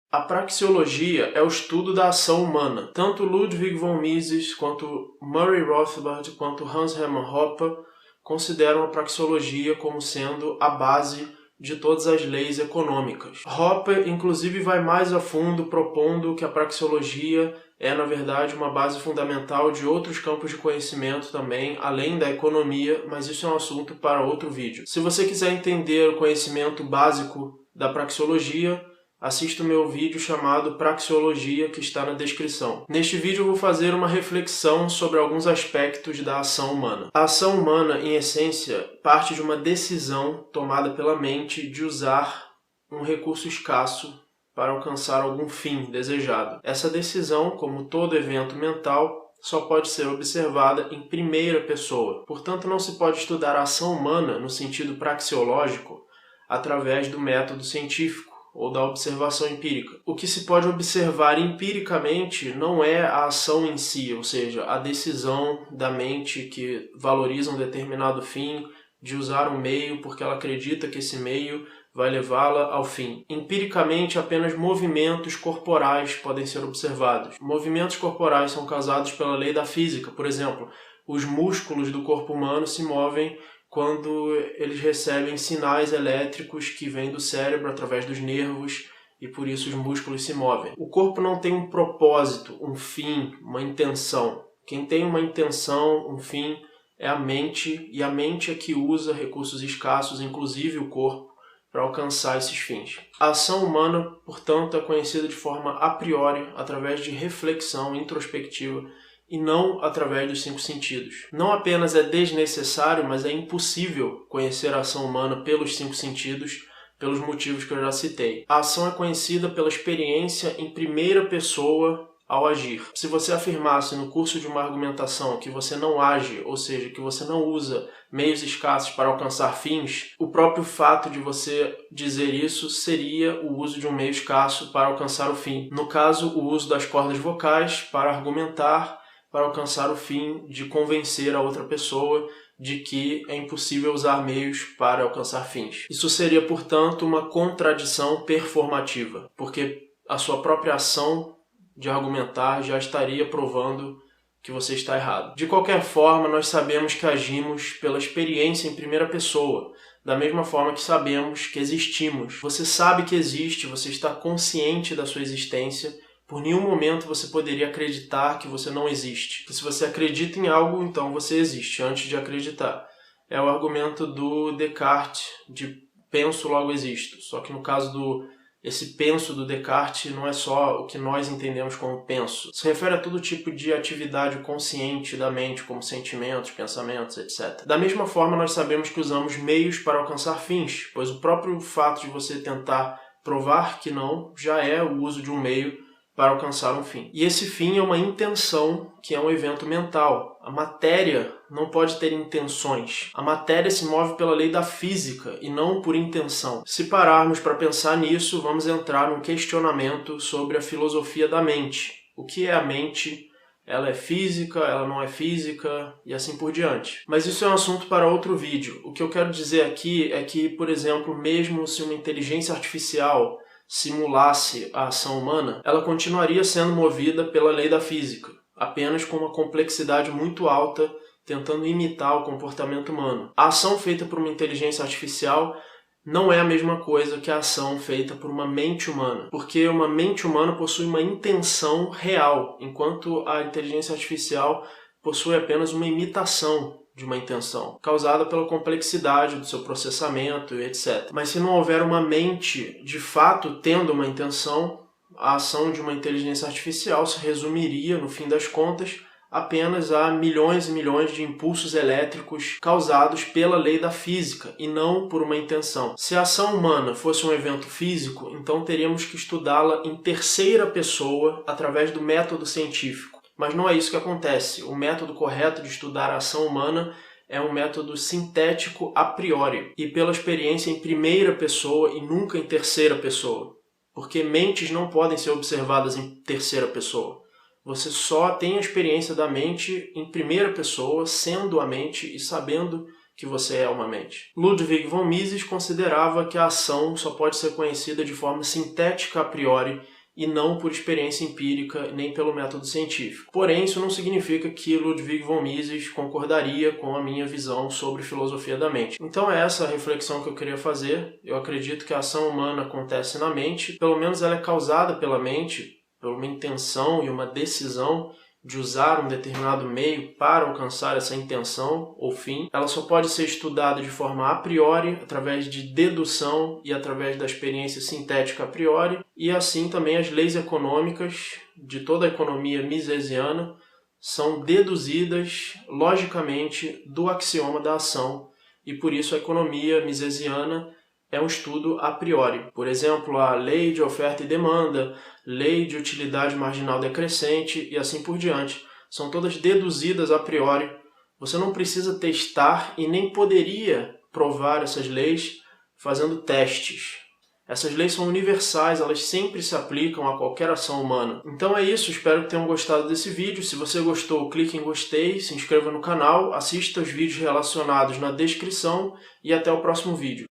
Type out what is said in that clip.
A praxeologia é o estudo da ação humana. Tanto Ludwig von Mises, quanto Murray Rothbard, quanto Hans Hermann Hoppe consideram a praxeologia como sendo a base de todas as leis econômicas. Hoppe, inclusive, vai mais a fundo propondo que a praxeologia é, na verdade, uma base fundamental de outros campos de conhecimento também, além da economia, mas isso é um assunto para outro vídeo. Se você quiser entender o conhecimento básico da praxeologia, assista o meu vídeo chamado Praxeologia, que está na descrição. Neste vídeo eu vou fazer uma reflexão sobre alguns aspectos da ação humana. A ação humana, em essência, parte de uma decisão tomada pela mente de usar um recurso escasso para alcançar algum fim desejado. Essa decisão, como todo evento mental, só pode ser observada em primeira pessoa. Portanto, não se pode estudar a ação humana no sentido praxeológico através do método científico ou da observação empírica. O que se pode observar empiricamente não é a ação em si, ou seja, a decisão da mente que valoriza um determinado fim, de usar um meio porque ela acredita que esse meio vai levá-la ao fim. Empiricamente, apenas movimentos corporais podem ser observados. Movimentos corporais são causados pela lei da física. Por exemplo, os músculos do corpo humano se movem quando eles recebem sinais elétricos que vêm do cérebro através dos nervos e por isso os músculos se movem. O corpo não tem um propósito, um fim, uma intenção. Quem tem uma intenção, um fim, é a mente, e a mente é que usa recursos escassos, inclusive o corpo, para alcançar esses fins. A ação humana, portanto, é conhecida de forma a priori, através de reflexão introspectiva, e não através dos 5 sentidos. Não apenas é desnecessário, mas é impossível conhecer a ação humana pelos 5 sentidos, pelos motivos que eu já citei. A ação é conhecida pela experiência em primeira pessoa ao agir. Se você afirmasse no curso de uma argumentação que você não age, ou seja, que você não usa meios escassos para alcançar fins, o próprio fato de você dizer isso seria o uso de um meio escasso para alcançar o fim. No caso, o uso das cordas vocais para argumentar, para alcançar o fim de convencer a outra pessoa de que é impossível usar meios para alcançar fins. Isso seria, portanto, uma contradição performativa, porque a sua própria ação de argumentar já estaria provando que você está errado. De qualquer forma, nós sabemos que agimos pela experiência em primeira pessoa, da mesma forma que sabemos que existimos. Você sabe que existe, você está consciente da sua existência. Por nenhum momento você poderia acreditar que você não existe. Se você acredita em algo, então você existe, antes de acreditar. É o argumento do Descartes, de penso, logo existo. Só que no caso esse penso do Descartes não é só o que nós entendemos como penso. Se refere a todo tipo de atividade consciente da mente, como sentimentos, pensamentos, etc. Da mesma forma, nós sabemos que usamos meios para alcançar fins, pois o próprio fato de você tentar provar que não já é o uso de um meio para alcançar um fim. E esse fim é uma intenção, que é um evento mental. A matéria não pode ter intenções. A matéria se move pela lei da física e não por intenção. Se pararmos para pensar nisso, vamos entrar num questionamento sobre a filosofia da mente. O que é a mente? Ela é física, ela não é física e assim por diante. Mas isso é um assunto para outro vídeo. O que eu quero dizer aqui é que, por exemplo, mesmo se uma inteligência artificial simulasse a ação humana, ela continuaria sendo movida pela lei da física, apenas com uma complexidade muito alta, tentando imitar o comportamento humano. A ação feita por uma inteligência artificial não é a mesma coisa que a ação feita por uma mente humana, porque uma mente humana possui uma intenção real, enquanto a inteligência artificial possui apenas uma imitação de uma intenção, causada pela complexidade do seu processamento e etc. Mas se não houver uma mente de fato tendo uma intenção, a ação de uma inteligência artificial se resumiria, no fim das contas, apenas a milhões e milhões de impulsos elétricos causados pela lei da física e não por uma intenção. Se a ação humana fosse um evento físico, então teríamos que estudá-la em terceira pessoa através do método científico. Mas não é isso que acontece. O método correto de estudar a ação humana é um método sintético a priori e pela experiência em primeira pessoa e nunca em terceira pessoa. Porque mentes não podem ser observadas em terceira pessoa. Você só tem a experiência da mente em primeira pessoa, sendo a mente e sabendo que você é uma mente. Ludwig von Mises considerava que a ação só pode ser conhecida de forma sintética a priori e não por experiência empírica nem pelo método científico. Porém, isso não significa que Ludwig von Mises concordaria com a minha visão sobre filosofia da mente. Então é essa a reflexão que eu queria fazer. Eu acredito que a ação humana acontece na mente, pelo menos ela é causada pela mente, por uma intenção e uma decisão de usar um determinado meio para alcançar essa intenção ou fim. Ela só pode ser estudada de forma a priori, através de dedução e através da experiência sintética a priori, e assim também as leis econômicas de toda a economia misesiana são deduzidas logicamente do axioma da ação, e por isso a economia misesiana é um estudo a priori. Por exemplo, a lei de oferta e demanda, lei de utilidade marginal decrescente e assim por diante. São todas deduzidas a priori. Você não precisa testar e nem poderia provar essas leis fazendo testes. Essas leis são universais, elas sempre se aplicam a qualquer ação humana. Então é isso, espero que tenham gostado desse vídeo. Se você gostou, clique em gostei, se inscreva no canal, assista os vídeos relacionados na descrição e até o próximo vídeo.